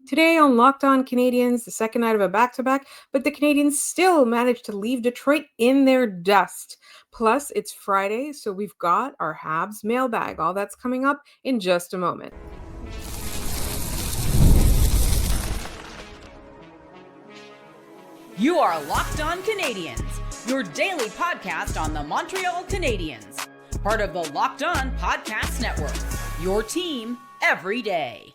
Today on Locked On Canadiens, the second night of a back-to-back, but the Canadiens still managed to leave Detroit in their dust. Plus, it's Friday, so we've got our Habs mailbag. All that's coming up in just a moment. You are Locked On Canadiens, your daily podcast on the Montreal Canadiens. Part of the Locked On Podcast Network, your team every day.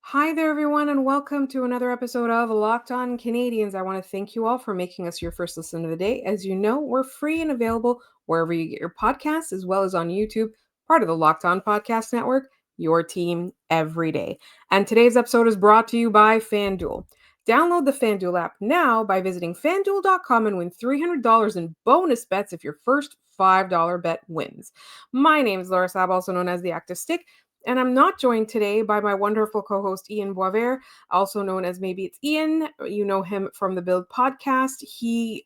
Hi there, everyone, and welcome to another episode of Locked On Canadiens. I want to thank you all for making us your first listen of the day. As you know, we're free and available wherever you get your podcasts, as well as on YouTube, part of the Locked On Podcast Network, your team every day. And today's episode is brought to you by FanDuel. Download the FanDuel app now by visiting FanDuel.com and win $300 in bonus bets if your first $5 bet wins. My name is Laura Saba, also known as the Active Stick. And I'm not joined today by my wonderful co-host Ian Boisvert, also known as Maybe It's Ian. You know him from the Build podcast. He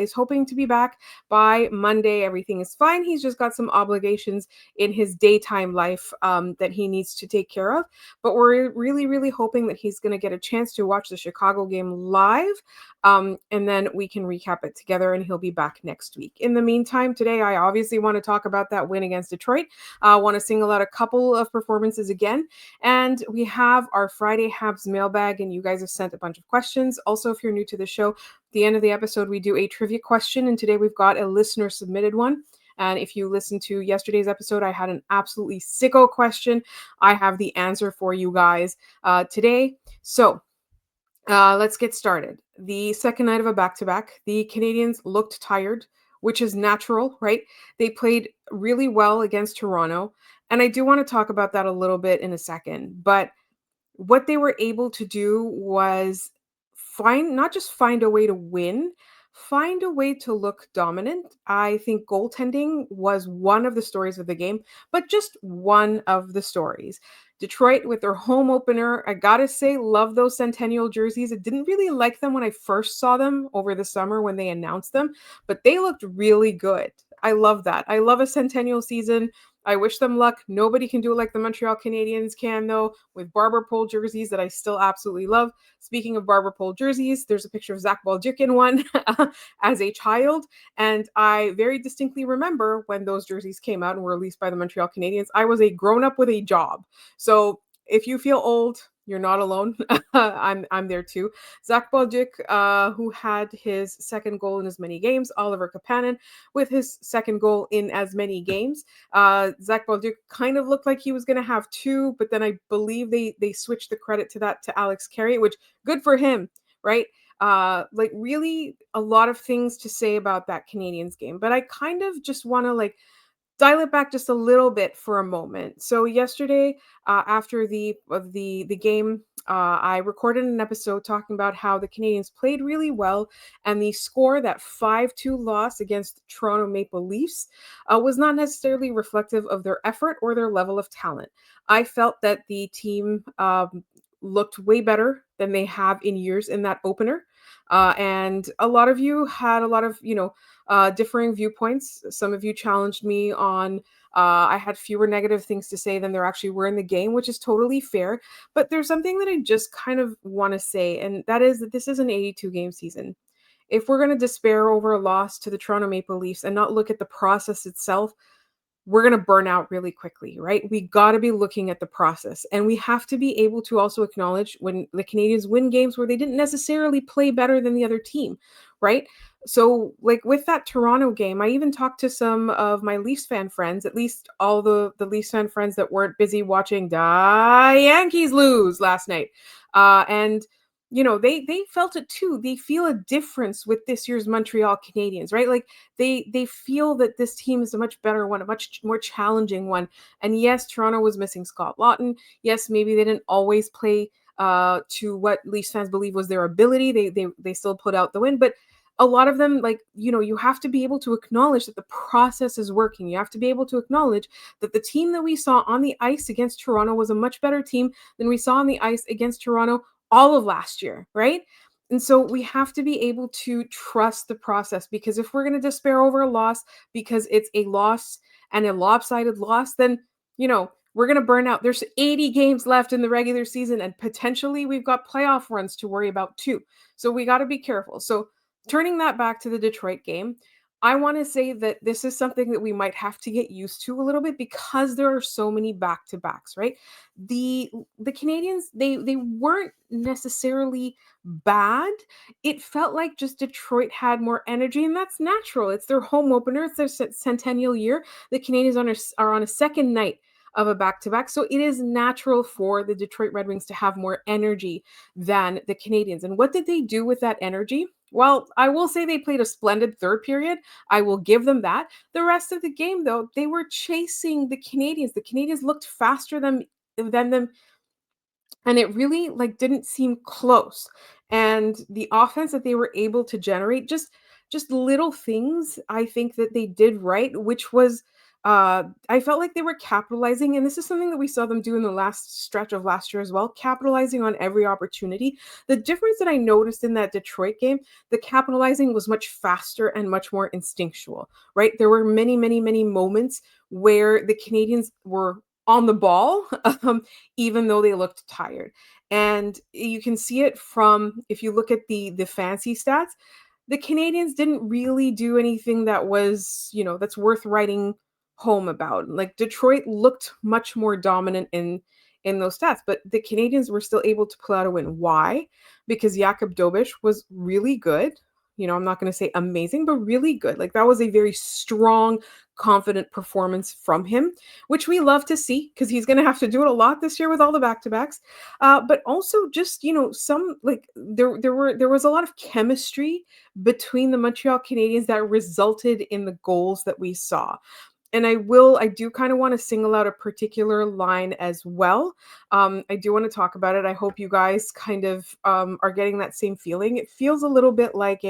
is hoping to be back by Monday. Everything is fine. He's just got some obligations in his daytime life that he needs to take care of. But we're really, really hoping that he's going to get a chance to watch the Chicago game live. And then we can recap it together and he'll be back next week. In the meantime, today I obviously want to talk about that win against Detroit. I want to single out a couple of performances again. And we have our Friday Habs mailbag, and you guys have sent a bunch of questions. Also, if you're new to the show, at the end of the episode, we do a trivia question. And today we've got a listener submitted one. And if you listened to yesterday's episode, I had an absolutely sicko question. I have the answer for you guys today. So let's get started. The second night of a back-to-back, the Canadiens looked tired, which is natural, right? They played really well against Toronto. And I do want to talk about that a little bit in a second. But what they were able to do was not just find a way to win, find a way to look dominant. I think goaltending was one of the stories of the game, but just one of the stories. Detroit with their home opener, I gotta say, love those Centennial jerseys. I didn't really like them when I first saw them over the summer when they announced them, but they looked really good. I love that. I love a Centennial season. I wish them luck. Nobody can do it like the Montreal Canadiens can, though, with barber pole jerseys that I still absolutely love. Speaking of barber pole jerseys, there's a picture of Zach Balduc in one as a child, and I very distinctly remember when those jerseys came out and were released by the Montreal Canadiens. I was a grown-up with a job. So if you feel old, you're not alone. I'm there too. Zach Balduc, who had his second goal in as many games. Oliver Kapanen with his second goal in as many games. Zach Balduc kind of looked like he was going to have two, but then I believe they switched the credit to that to Alex Carey, which good for him, right? Like really a lot of things to say about that Canadiens game, but I kind of just want to dial it back just a little bit for a moment. So yesterday, after the game, I recorded an episode talking about how the Canadiens played really well, and the score, that 5-2 loss against the Toronto Maple Leafs, was not necessarily reflective of their effort or their level of talent. I felt that the team looked way better than they have in years in that opener. And a lot of you had a lot of, differing viewpoints. Some of you challenged me on I had fewer negative things to say than there actually were in the game, which is totally fair. But there's something that I just kind of want to say, and that is that this is an 82 game season. If we're going to despair over a loss to the Toronto Maple Leafs and not look at the process itself, we're going to burn out really quickly, right? We got to be looking at the process, and we have to be able to also acknowledge when the Canadiens win games where they didn't necessarily play better than the other team, right? So like with that Toronto game, I even talked to some of my Leafs fan friends, at least all the Leafs fan friends that weren't busy watching the Yankees lose last night. And they felt it too. They feel a difference with this year's Montreal Canadiens, right? Like they feel that this team is a much better one, a much more challenging one. And yes, Toronto was missing Scott Lawton. Yes, maybe they didn't always play to what Leafs fans believe was their ability. They still put out the win, but a lot of them, you have to be able to acknowledge that the process is working. You have to be able to acknowledge that the team that we saw on the ice against Toronto was a much better team than we saw on the ice against Toronto all of last year, right? And so we have to be able to trust the process, because if we're going to despair over a loss because it's a loss and a lopsided loss, then, we're going to burn out. There's 80 games left in the regular season, and potentially we've got playoff runs to worry about too. So we got to be careful. So turning that back to the Detroit game, I want to say that this is something that we might have to get used to a little bit because there are so many back-to-backs, right? The Canadiens, they weren't necessarily bad. It felt like just Detroit had more energy, and that's natural. It's their home opener, it's their centennial year. The Canadiens are on a second night of a back-to-back, so it is natural for the Detroit Red Wings to have more energy than the Canadiens. And what did they do with that energy? Well, I will say they played a splendid third period. I will give them that. The rest of the game, though, they were chasing the Canadiens. The Canadiens looked faster than them, and it really like didn't seem close. And the offense that they were able to generate, just little things I think that they did right, which was I felt like they were capitalizing, and this is something that we saw them do in the last stretch of last year as well, capitalizing on every opportunity. The difference that I noticed in that Detroit game, the capitalizing was much faster and much more instinctual, right? There were many moments where the Canadiens were on the ball, even though they looked tired. And you can see it from, if you look at the fancy stats, the Canadiens didn't really do anything that was, that's worth writing home about. Like Detroit looked much more dominant in those stats, but the Canadiens were still able to pull out a win. Why? Because Jakub Dobes was really good. I'm not going to say amazing, but really good. Like that was a very strong, confident performance from him, which we love to see because he's going to have to do it a lot this year with all the back-to-backs. But also just, some like there was a lot of chemistry between the Montreal Canadiens that resulted in the goals that we saw. And I do kind of want to single out a particular line as well. I do want to talk about it. I hope you guys kind of are getting that same feeling. It feels a little bit like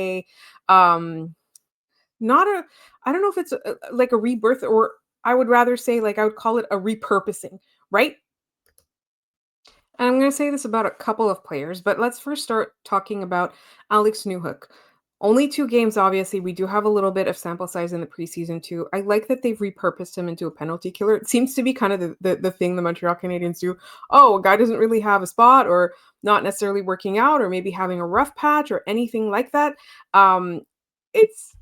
not a, I don't know if it's like a rebirth, or I would rather say like I would call it a repurposing, right? And I'm going to say this about a couple of players, but let's first start talking about Alex Newhook. Only 2 games, obviously. We do have a little bit of sample size in the preseason too. I like that they've repurposed him into a penalty killer. It seems to be kind of the thing the Montreal Canadiens do. Oh, a guy doesn't really have a spot, or not necessarily working out, or maybe having a rough patch or anything like that. It's,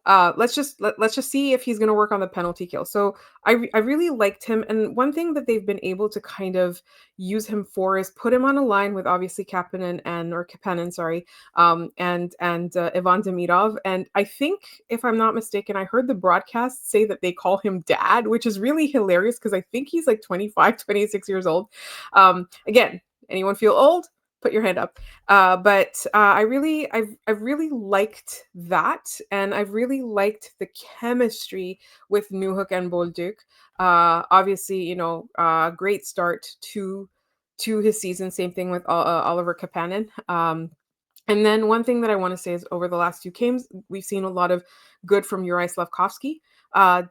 let's just see if he's going to work on the penalty kill. So I really liked him, and one thing that they've been able to kind of use him for is put him on a line with obviously Kapanen, sorry, and Ivan Demidov. And I think, if I'm not mistaken, I heard the broadcast say that they call him Dad, which is really hilarious because I think he's like 25, 26 years old. Again, anyone feel old? Put your hand up. I've really liked that, and I've really liked the chemistry with Newhook and Bolduc. Obviously, great start to his season. Same thing with Oliver Kapanen. And then one thing that I want to say is over the last 2 games, we've seen a lot of good from Juraj Slafkovsky.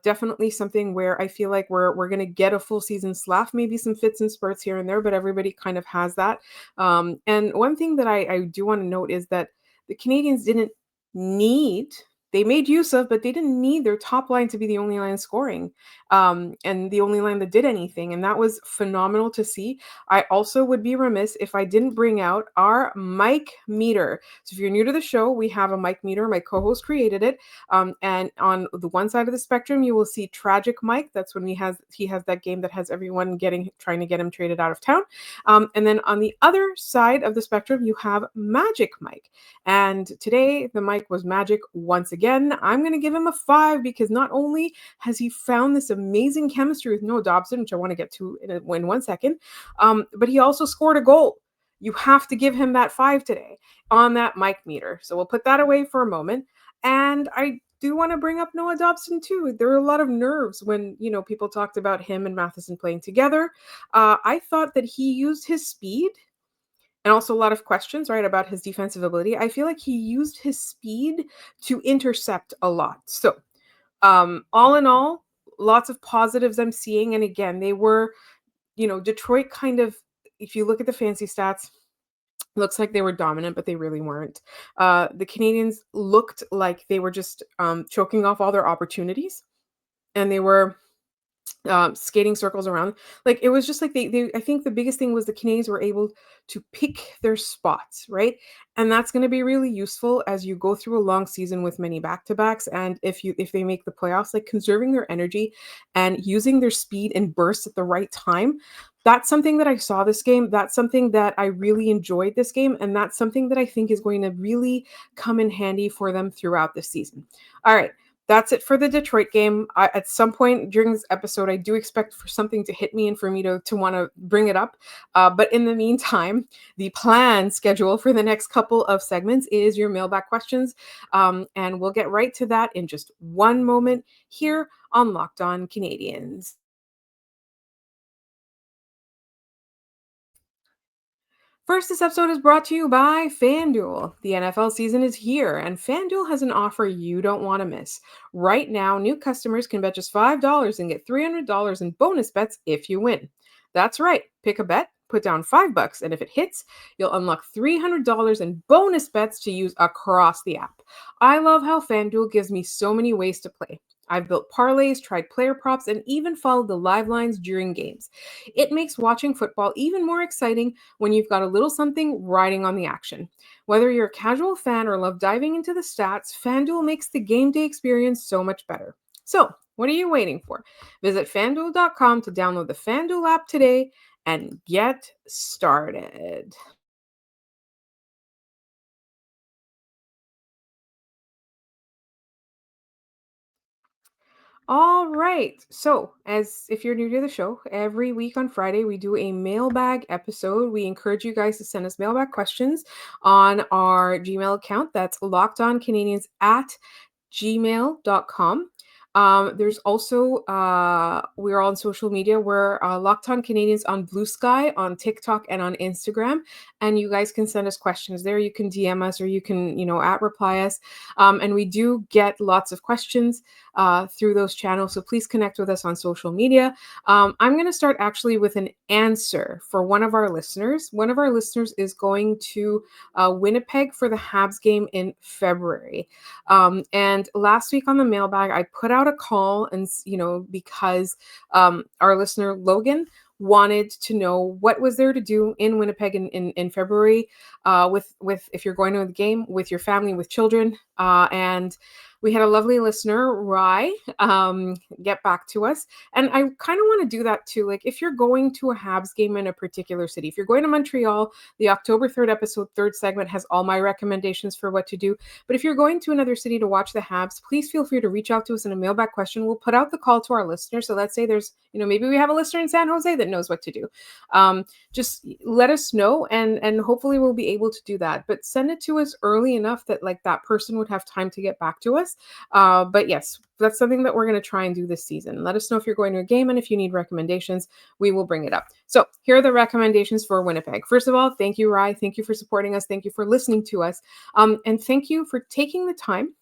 Definitely something where I feel like we're going to get a full season Slav, maybe some fits and spurts here and there, but everybody kind of has that. And one thing that I do want to note is that the Canadiens didn't need, they made use of, but they didn't need their top line to be the only line scoring, and the only line that did anything. And that was phenomenal to see. I also would be remiss if I didn't bring out our mic meter. So if you're new to the show, we have a mic meter. My co-host created it. And on the one side of the spectrum, you will see Tragic Mike. That's when he has that game that has everyone trying to get him traded out of town. And then on the other side of the spectrum, you have Magic Mike. And today the mic was magic once again. I'm going to give him a 5 because not only has he found this amazing chemistry with Noah Dobson, which I want to get to in 1 second, but he also scored a goal. You have to give him that 5 today on that mic meter. So we'll put that away for a moment. And I do want to bring up Noah Dobson too. There were a lot of nerves when, people talked about him and Matheson playing together. I thought that he used his speed, and also a lot of questions, right, about his defensive ability. I feel like he used his speed to intercept a lot. So all in all, lots of positives I'm seeing. And again, they were, Detroit kind of, if you look at the fancy stats, looks like they were dominant, but they really weren't. The Canadiens looked like they were just choking off all their opportunities, and they were skating circles around. Like it was just like they I think the biggest thing was the Canadians were able to pick their spots, right? And that's going to be really useful as you go through a long season with many back-to-backs. And if they make the playoffs, like conserving their energy and using their speed and burst at the right time. That's something that I saw this game. That's something that I really enjoyed this game. And that's something that I think is going to really come in handy for them throughout the season. All right. That's it for the Detroit game. At some point during this episode, I do expect for something to hit me and for me to want to bring it up. But in the meantime, the planned schedule for the next couple of segments is your mailbag questions. And we'll get right to that in just one moment here on Locked On Canadians. First, this episode is brought to you by FanDuel. The NFL season is here, and FanDuel has an offer you don't want to miss. Right now, new customers can bet just $5 and get $300 in bonus bets if you win. That's right. Pick a bet, put down $5, and if it hits, you'll unlock $300 in bonus bets to use across the app. I love how FanDuel gives me so many ways to play. I've built parlays, tried player props, and even followed the live lines during games. It makes watching football even more exciting when you've got a little something riding on the action. Whether you're a casual fan or love diving into the stats, FanDuel makes the game day experience so much better. So, what are you waiting for? Visit fanduel.com to download the FanDuel app today and get started. All right. So, as if you're new to the show, every week on Friday we do a mailbag episode. We encourage you guys to send us mailbag questions on our Gmail account. That's lockedoncanadians at gmail.com. There's also we're on social media. We're Locked On Canadians on Blue Sky, on TikTok, and on Instagram. And you guys can send us questions there. You can DM us or you can, at reply us. And we do get lots of questions through those channels. So please connect with us on social media. I'm going to start actually with an answer for one of our listeners. One of our listeners is going to Winnipeg for the Habs game in February. And last week on the mailbag, I put out a call and, because our listener, Logan, wanted to know what was there to do in Winnipeg in February with if you're going to the game with your family, with children. And we had a lovely listener, Rye, get back to us. And I kind of want to do that too. Like if you're going to a Habs game in a particular city, if you're going to Montreal, the October 3rd episode, third segment has all my recommendations for what to do. But if you're going to another city to watch the Habs, please feel free to reach out to us in a mailbag question. We'll put out the call to our listeners. So let's say there's, maybe we have a listener in San Jose that knows what to do. Just let us know and hopefully we'll be able to do that. But send it to us early enough that like that person would have time to get back to us. But yes, that's something that we're going to try and do this season. Let us know if you're going to a game and if you need recommendations, we will bring it up. So here are the recommendations for Winnipeg. First of all, thank you, Rye. Thank you for supporting us. Thank you for listening to us. And thank you for taking the time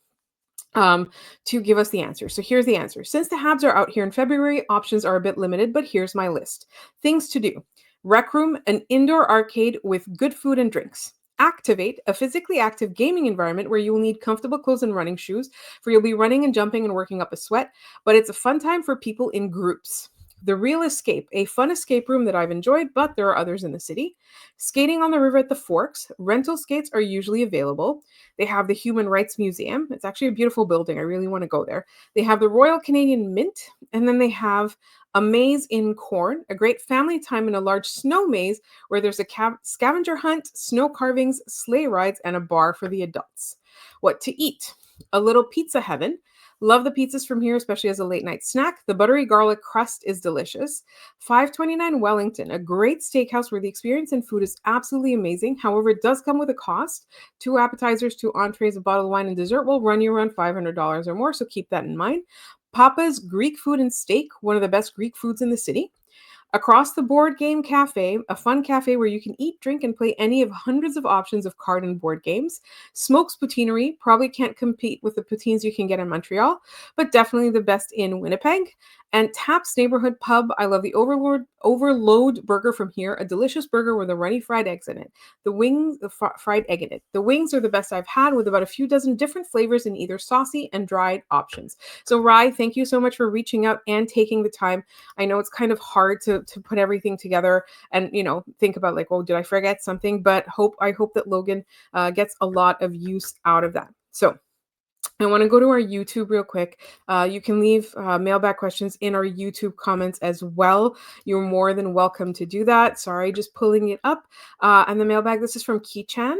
to give us the answer. So here's the answer. Since the Habs are out here in February, options are a bit limited, but here's my list. Things to do. Rec Room, an indoor arcade with good food and drinks. Activate, a physically active gaming environment where you will need comfortable clothes and running shoes, for you'll be running and jumping and working up a sweat, but it's a fun time for people in groups. The Real Escape, a fun escape room that I've enjoyed, but there are others in the city. Skating on the river at the Forks. Rental skates are usually available. They have the Human Rights Museum. It's actually a beautiful building. I really want to go there. They have the Royal Canadian Mint, and then they have a maze in Corn, a great family time in a large snow maze where there's a scavenger hunt, snow carvings, sleigh rides, and a bar for the adults. What to eat? A little pizza heaven. Love the pizzas from here, especially as a late night snack. The buttery garlic crust is delicious. 529 Wellington, a great steakhouse where the experience and food is absolutely amazing. However, it does come with a cost. 2 appetizers, 2 entrees, a bottle of wine, and dessert will run you around $500 or more, so keep that in mind. Papa's Greek Food and Steak, one of the best Greek foods in the city. Across the Board Game Cafe, a fun cafe where you can eat, drink, and play any of hundreds of options of card and board games. Smoke's Poutineery, probably can't compete with the poutines you can get in Montreal, but definitely the best in Winnipeg. And Tap's Neighborhood Pub, I love the Overload burger from here, a delicious burger with a runny fried eggs in it. Fried egg in it. The wings are the best I've had, with about a few dozen different flavors in either saucy and dried options. So Rye, thank you so much for reaching out and taking the time. I know it's kind of hard to put everything together and think about like, oh, did I forget something? But I hope that Logan gets a lot of use out of that. So I want to go to our YouTube real quick. You can leave mailbag questions in our YouTube comments as well. You're more than welcome to do that. Sorry, just pulling it up. And the mailbag, this is from Key-chan.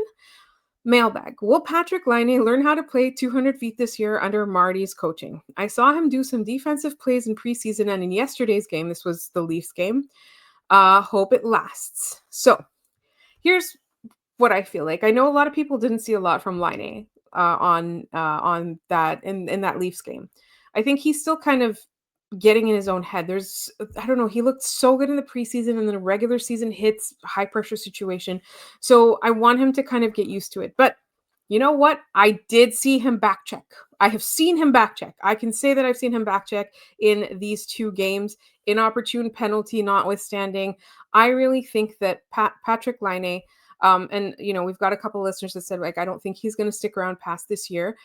Mailbag. Will Patrick Laine learn how to play 200 feet this year under Marty's coaching? I saw him do some defensive plays in preseason and in yesterday's game. This was the Leafs game. Hope it lasts. So here's what I feel like. I know a lot of people didn't see a lot from Laine on that in that Leafs game. I think he's still kind of getting in his own head. I don't know, he looked so good in the preseason, and then the regular season hits, high pressure situation. So I want him to kind of get used to it. But you know what? I did see him back check. I have seen him back check. I can say that I've seen him back check in these two games, inopportune penalty notwithstanding. I really think that Patrick Laine, and we've got a couple of listeners that said, like, I don't think he's going to stick around past this year.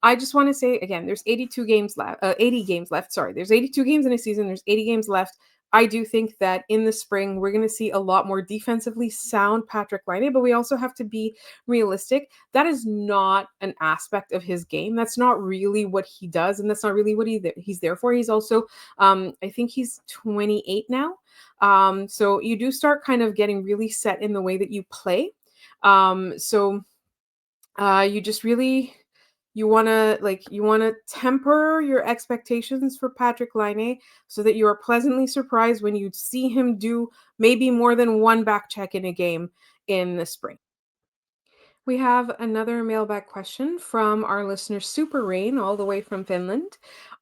I just want to say again, there's 82 games left, 80 games left. Sorry, there's 82 games in a season. There's 80 games left. I do think that in the spring, we're going to see a lot more defensively sound Patrick Laine, but we also have to be realistic. That is not an aspect of his game. That's not really what he does, and that's not really what he's there for. He's also, I think he's 28 now. So you do start kind of getting really set in the way that you play. You just really you want to temper your expectations for Patrick Laine so that you are pleasantly surprised when you see him do maybe more than one back check in a game in the spring. We have another mailbag question from our listener Super Rain, all the way from Finland.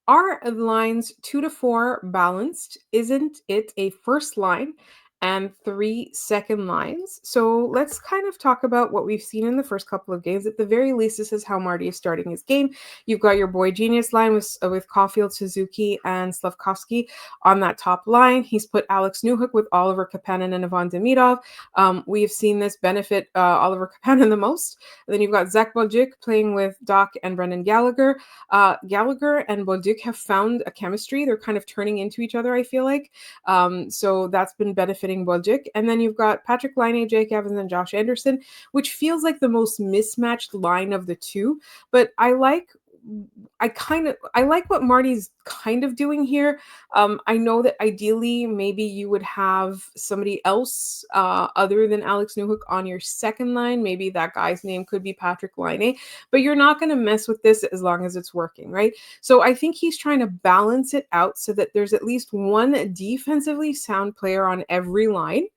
Are lines 2 to 4 balanced? Isn't it a first line and 3 second lines? So let's kind of talk about what we've seen in the first couple of games. At the very least, this is how Marty is starting his game. You've got your boy genius line with Caulfield, Suzuki, and Slavkovsky on that top line. He's put Alex Newhook with Oliver Kapanen and Ivan Demidov. We have seen this benefit Oliver Kapanen the most. And then you've got Zach Bolduc playing with Doc and Brendan Gallagher. Gallagher and Bolduc have found a chemistry. They're kind of turning into each other, I feel like. So that's been benefiting Bolduc. And then you've got Patrick Laine, Jake Evans, and Josh Anderson, which feels like the most mismatched line of the two. But I like what Marty's kind of doing here. I know that ideally maybe you would have somebody else other than Alex Newhook on your second line. Maybe that guy's name could be Patrick Laine, but you're not going to mess with this as long as it's working, right? So I think he's trying to balance it out so that there's at least one defensively sound player on every line.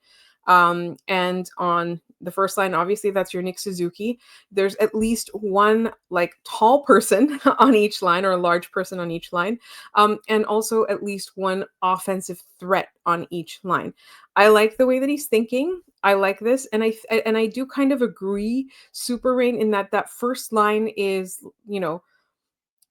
And on the first line, obviously, that's your Nick Suzuki. There's at least one like tall person on each line, or a large person on each line, and also at least one offensive threat on each line. I like the way that he's thinking. I like this, and I do kind of agree, Super Rain, in that first line is,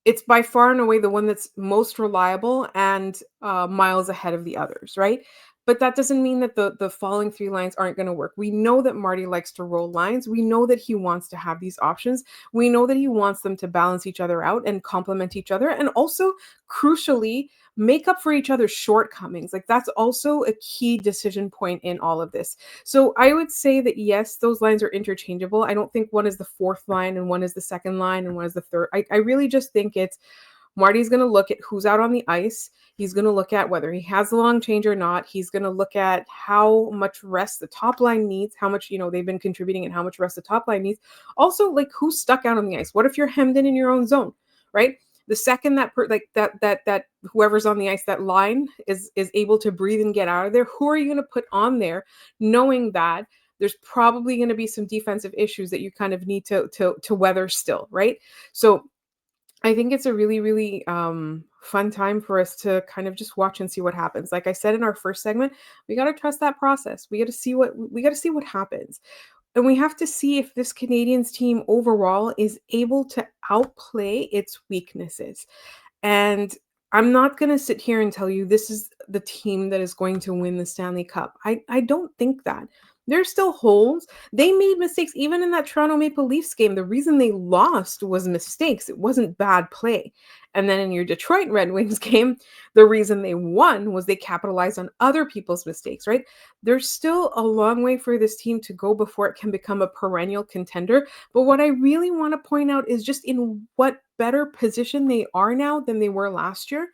it's by far and away the one that's most reliable and miles ahead of the others, right? But that doesn't mean that the following three lines aren't going to work. We know that Marty likes to roll lines. We know that he wants to have these options. We know that he wants them to balance each other out and complement each other, and also, crucially, make up for each other's shortcomings. Like, that's also a key decision point in all of this. So I would say that, yes, those lines are interchangeable. I don't think one is the fourth line and one is the second line and one is the third. I really just think it's Marty's going to look at who's out on the ice. He's going to look at whether he has the long change or not. He's going to look at how much rest the top line needs, how much, they've been contributing, and how much rest the top line needs. Also, like, who's stuck out on the ice? What if you're hemmed in your own zone, right? The second that whoever's on the ice, that line is able to breathe and get out of there, who are you going to put on there, knowing that there's probably going to be some defensive issues that you kind of need to weather still, right? So I think it's a really, really fun time for us to kind of just watch and see what happens. Like I said in our first segment, we got to trust that process. We got to see what happens. And we have to see if this Canadiens team overall is able to outplay its weaknesses. And I'm not going to sit here and tell you this is the team that is going to win the Stanley Cup. I don't think that. There's still holes. They made mistakes even in that Toronto Maple Leafs game. The reason they lost was mistakes. It wasn't bad play. And then in your Detroit Red Wings game, the reason they won was they capitalized on other people's mistakes, right? There's still a long way for this team to go before it can become a perennial contender. But what I really want to point out is just in what better position they are now than they were last year,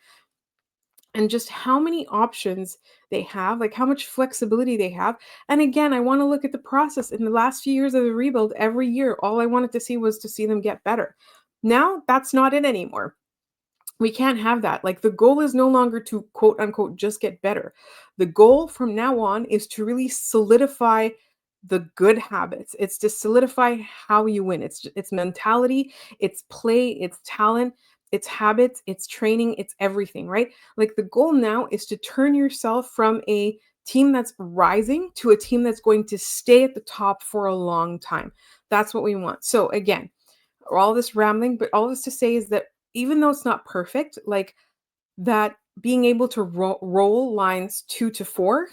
and just how many options they have, like how much flexibility they have. And again, I want to look at the process. In the last few years of the rebuild, every year, all I wanted to see was to see them get better. Now, that's not it anymore. We can't have that. Like the goal is no longer to quote unquote just get better. The goal from now on is to really solidify the good habits. It's to solidify how you win. It's mentality, it's play, it's talent, it's habits, it's training, it's everything, right? Like the goal now is to turn yourself from a team that's rising to a team that's going to stay at the top for a long time. That's what we want. So again, all this rambling, but all this to say is that even though it's not perfect, like that being able to roll lines 2 to 4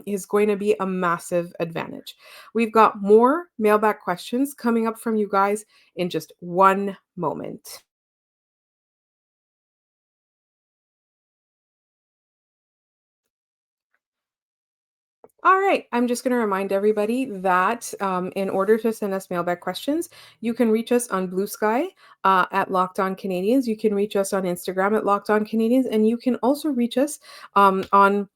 is going to be a massive advantage. We've got more mailbag questions coming up from you guys in just one moment. All right. I'm just going to remind everybody that in order to send us mailbag questions, you can reach us on Blue Sky at Locked On Canadians. You can reach us on Instagram at Locked On Canadians, and you can also reach us on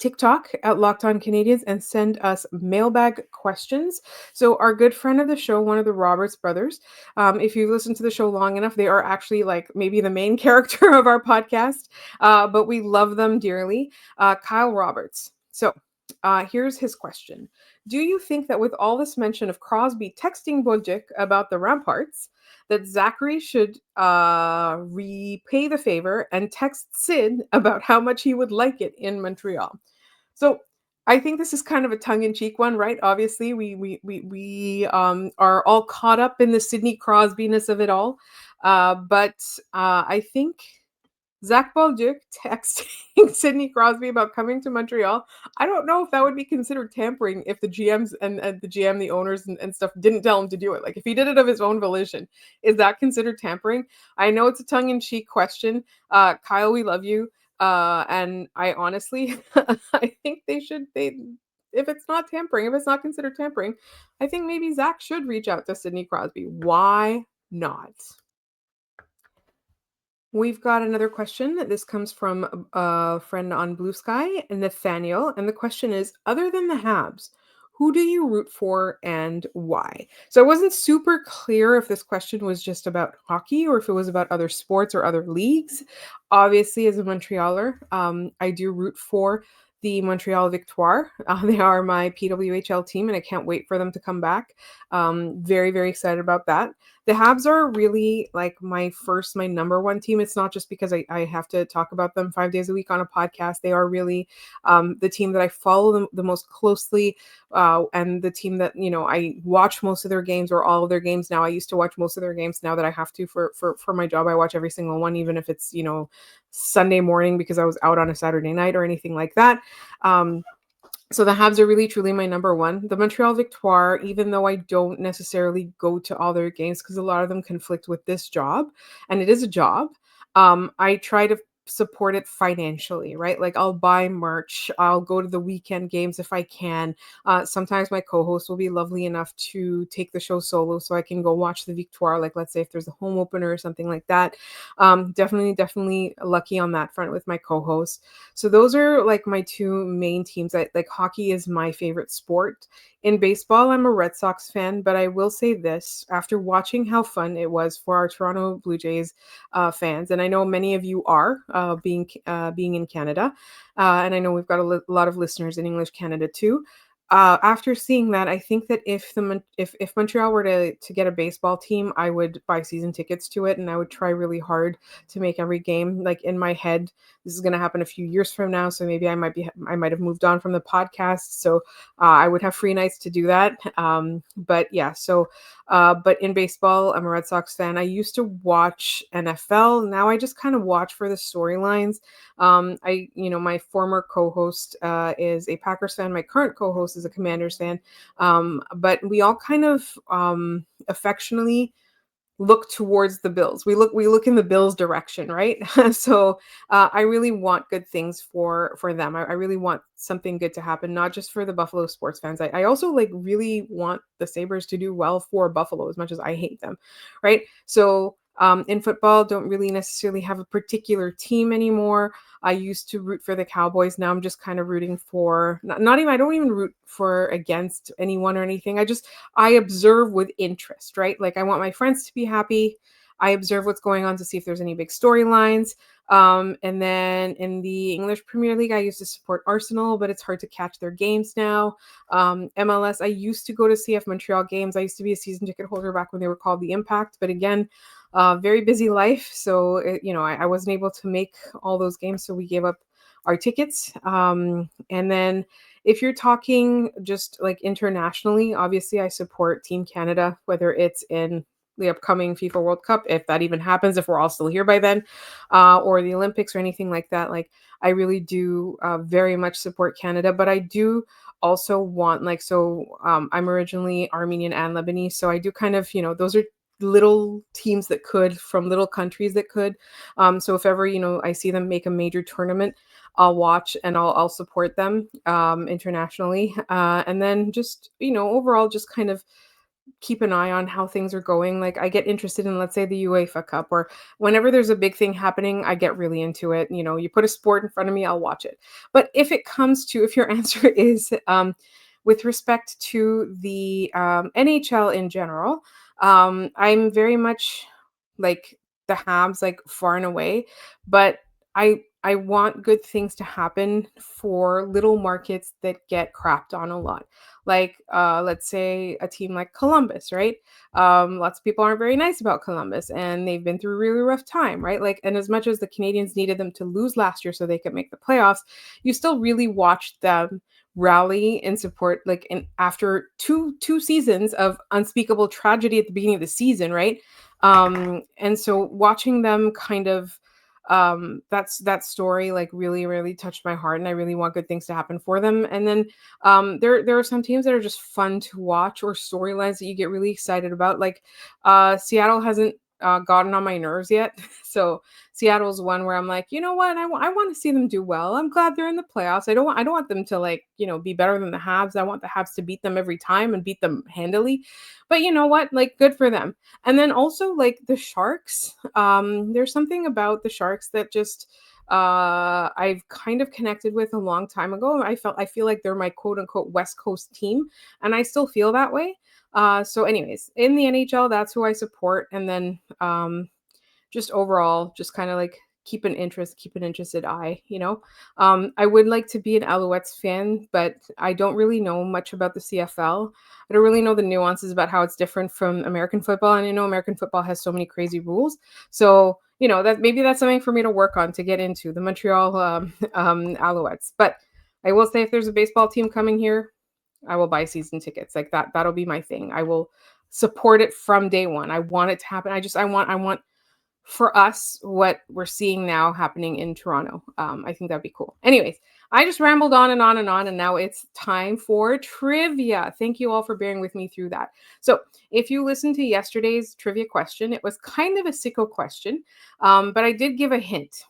TikTok at Locked On Canadians and send us mailbag questions. So, our good friend of the show, one of the Roberts brothers, if you've listened to the show long enough, they are actually like maybe the main character of our podcast, but we love them dearly. Kyle Roberts. So, here's his question. Do you think that with all this mention of Crosby texting Bojic about the Ramparts, that Zachary should repay the favor and text Sid about how much he would like it in Montreal? So I think this is kind of a tongue-in-cheek one, right? Obviously, we are all caught up in the Sidney Crosby-ness of it all, but I think Zach Balduc texting Sidney Crosby about coming to Montreal. I don't know if that would be considered tampering if the GMs and the GM, the owners and stuff didn't tell him to do it. Like if he did it of his own volition, is that considered tampering? I know it's a tongue-in-cheek question. Kyle, we love you. And I honestly, I think they if it's not tampering, if it's not considered tampering, I think maybe Zach should reach out to Sidney Crosby. Why not? We've got another question. This comes from a friend on Blue Sky, Nathaniel. And the question is, other than the Habs, who do you root for and why? So I wasn't super clear if this question was just about hockey or if it was about other sports or other leagues. Obviously, as a Montrealer, I do root for the Montreal Victoire. They are my PWHL team, and I can't wait for them to come back. Very, very excited about that. The Habs are really like my number one team. It's not just because I have to talk about them 5 days a week on a podcast. They are really the team that I follow the most closely, and the team that, you know, I watch most of their games or all of their games now. I used to watch most of their games. Now that I have to for my job, I watch every single one, even if it's, you know, Sunday morning because I was out on a Saturday night or anything like that. So the Habs are really truly my number one. The Montreal Victoire, even though I don't necessarily go to all their games because a lot of them conflict with this job, and it is a job, I try to support it financially, right? Like I'll buy merch, I'll go to the weekend games if I can. Sometimes my co-host will be lovely enough to take the show solo so I can go watch the Victoire. Like let's say if there's a home opener or something like that. Definitely lucky on that front with my co-host. So those are like my two main teams. Like hockey is my favorite sport. In baseball, I'm a Red Sox fan, but I will say this, after watching how fun it was for our Toronto Blue Jays fans, and I know many of you are being in Canada, and I know we've got a lot of listeners in English Canada too. after seeing that, I think that if Montreal were to get a baseball team, I would buy season tickets to it, and I would try really hard to make every game like in my head. This is going to happen a few years from now, so maybe I might have moved on from the podcast, so I would have free nights to do that. But yeah, so but in baseball, I'm a Red Sox fan. I used to watch NFL. Now I just kind of watch for the storylines. My former co-host is a Packers fan. My current co-host is a Commanders fan. But we all kind of affectionately look towards the Bills. We look in the Bills direction, right? So I really want good things for them. I really want something good to happen, not just for the Buffalo sports fans. I also like really want the Sabres to do well for Buffalo as much as I hate them, right? So in football, don't really necessarily have a particular team anymore. I used to root for the Cowboys. Now I'm just kind of rooting for not even I don't even root for against anyone or anything. I observe with interest, right? Like I want my friends to be happy. I observe what's going on to see if there's any big storylines. And then in the English Premier League, I used to support Arsenal, but it's hard to catch their games now. MLS, I used to go to CF Montreal games. I used to be a season ticket holder back when they were called the Impact, but again, very busy life. So, I wasn't able to make all those games. So we gave up our tickets. And then if you're talking just like internationally, obviously I support Team Canada, whether it's in the upcoming FIFA World Cup, if that even happens, if we're all still here by then, or the Olympics or anything like that. Like I really do very much support Canada, but I do also want I'm originally Armenian and Lebanese, so I do kind of, those are little teams that could from little countries that could. So if ever, I see them make a major tournament, I'll watch and I'll support them internationally. And then just, overall, just kind of keep an eye on how things are going. Like I get interested in, let's say, the UEFA Cup, or whenever there's a big thing happening, I get really into it. You put a sport in front of me, I'll watch it. But if your answer is with respect to the NHL in general, I'm very much like the Habs, like far and away, but I want good things to happen for little markets that get crapped on a lot. Like let's say a team like Columbus, right? Lots of people aren't very nice about Columbus, and they've been through a really rough time, right? Like, and as much as the Canadians needed them to lose last year so they could make the playoffs, you still really watched them rally and support, like, in after two seasons of unspeakable tragedy at the beginning of the season, right? And so watching them kind of that story like really really touched my heart, and I really want good things to happen for them. And then there are some teams that are just fun to watch, or storylines that you get really excited about. Like Seattle hasn't gotten on my nerves yet. So Seattle's one where I'm like, you know what, I want to see them do well. I'm glad they're in the playoffs. I don't want them to, like, be better than the Habs. I want the Habs to beat them every time and beat them handily. But you know what, like, good for them. And then also like the Sharks, there's something about the Sharks that just I've kind of connected with a long time ago. I feel like they're my quote unquote West Coast team, and I still feel that way. So anyways, in the NHL, that's who I support. And then just overall, just kind of like keep an interested eye, I would like to be an Alouettes fan, but I don't really know much about the CFL. I don't really know the nuances about how it's different from American football. And American football has so many crazy rules. So, that maybe that's something for me to work on to get into the Montreal Alouettes. But I will say, if there's a baseball team coming here, I will buy season tickets. Like that'll be my thing. I will support it from day one. I want it to happen. I want for us what we're seeing now happening in Toronto. I think that'd be cool. Anyways, I just rambled on and on and on, and now it's time for trivia. Thank you all for bearing with me through that. So if you listened to yesterday's trivia question, it was kind of a sicko question, but I did give a hint.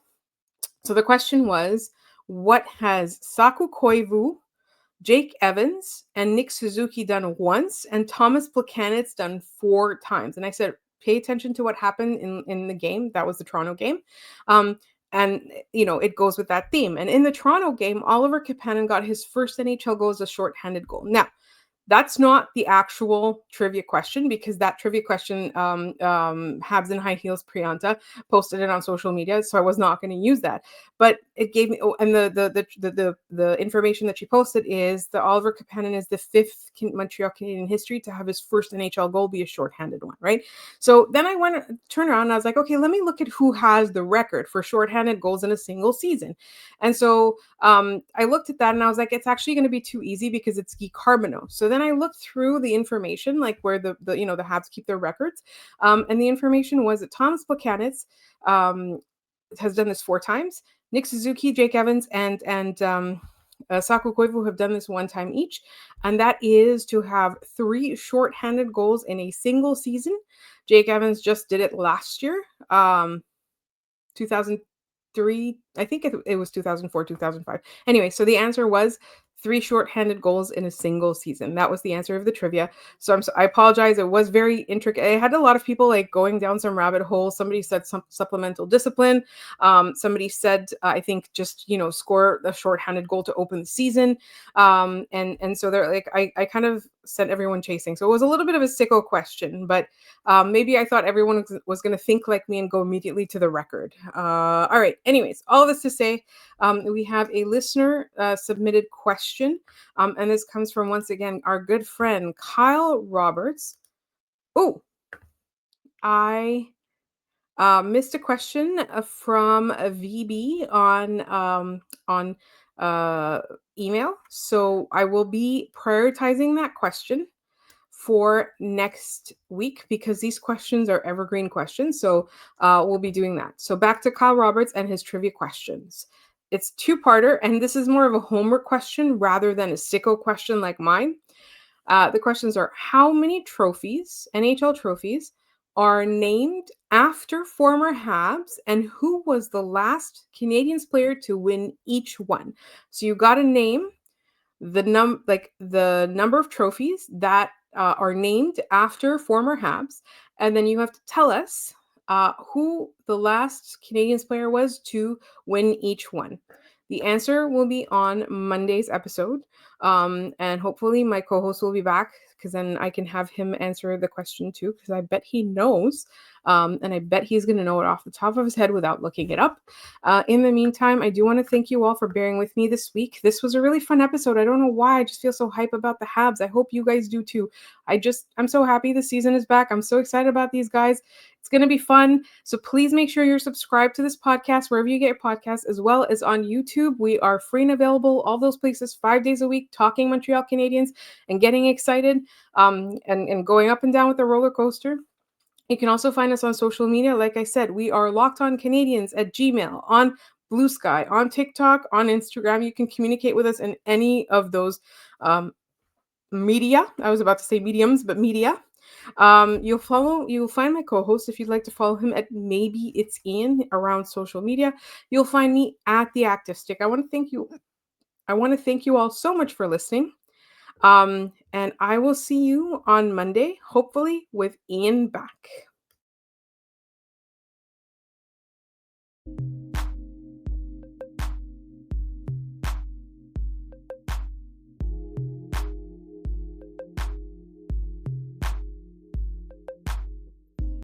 So the question was, what has Saku Koivu, Jake Evans, and Nick Suzuki done once, and Thomas Plekanec done 4 times? And I said, pay attention to what happened in the game. That was the Toronto game. And, it goes with that theme. And in the Toronto game, Oliver Kapanen got his first NHL goal as a shorthanded goal. Now, That's not the actual trivia question, because that trivia question, Habs in High Heels Prianta posted it on social media, so I was not going to use that. But it gave me, oh, and the information that she posted is that Oliver Kapanen is the fifth Montreal Canadian history to have his first NHL goal be a shorthanded one, right? So then I went turn around and I was like, okay, let me look at who has the record for shorthanded goals in a single season. And so I looked at that and I was like, it's actually going to be too easy because it's Guy Carbonneau. So then I looked through the information, like where the the Habs keep their records, and the information was that Thomas Plekanec has done this 4 times. Nick Suzuki, Jake Evans, and Saku Koivu have done this 1 time each, and that is to have 3 shorthanded goals in a single season. Jake Evans just did it last year, 2003. I think it was 2004, 2005. Anyway, so the answer was 3 shorthanded goals in a single season. That was the answer of the trivia. So I apologize. It was very intricate. I had a lot of people like going down some rabbit holes. Somebody said some supplemental discipline. Somebody said, I think just, score a shorthanded goal to open the season. And so they're like, I kind of sent everyone chasing. So it was a little bit of a sicko question, but maybe I thought everyone was going to think like me and go immediately to the record. All right. Anyways, all this to say, we have a listener submitted question, and this comes from, once again, our good friend Kyle Roberts. Oh, I missed a question from a VB on email, so I will be prioritizing that question for next week because these questions are evergreen questions. So we'll be doing that. So back to Kyle Roberts and his trivia questions. It's 2-parter, and this is more of a homework question rather than a sicko question like mine. The questions are: how many trophies, NHL trophies, are named after former Habs, and who was the last Canadiens player to win each one? So you got to name the number of trophies that are named after former Habs, and then you have to tell us who the last Canadiens player was to win each one. The answer will be on Monday's episode, and hopefully my co-host will be back because then I can have him answer the question too, because I bet he knows, and I bet he's going to know it off the top of his head without looking it up. In the meantime, I do want to thank you all for bearing with me this week. This was a really fun episode. I don't know why. I just feel so hype about the Habs. I hope you guys do too. I'm so happy the season is back. I'm so excited about these guys. It's going to be fun. So please make sure you're subscribed to this podcast wherever you get your podcasts, as well as on YouTube. We are free and available, all those places, 5 days a week, talking Montreal Canadiens and getting excited, and going up and down with the roller coaster. You can also find us on social media. Like I said, we are Locked On Canadians at Gmail, on Blue Sky, on TikTok, on Instagram. You can communicate with us in any of those media. I was about to say mediums, but media. You'll find my co-host if you'd like to follow him at Maybe It's Ian around social media. You'll find me at The Active Stick. I want to thank you all so much for listening. And I will see you on Monday, hopefully with Ian back.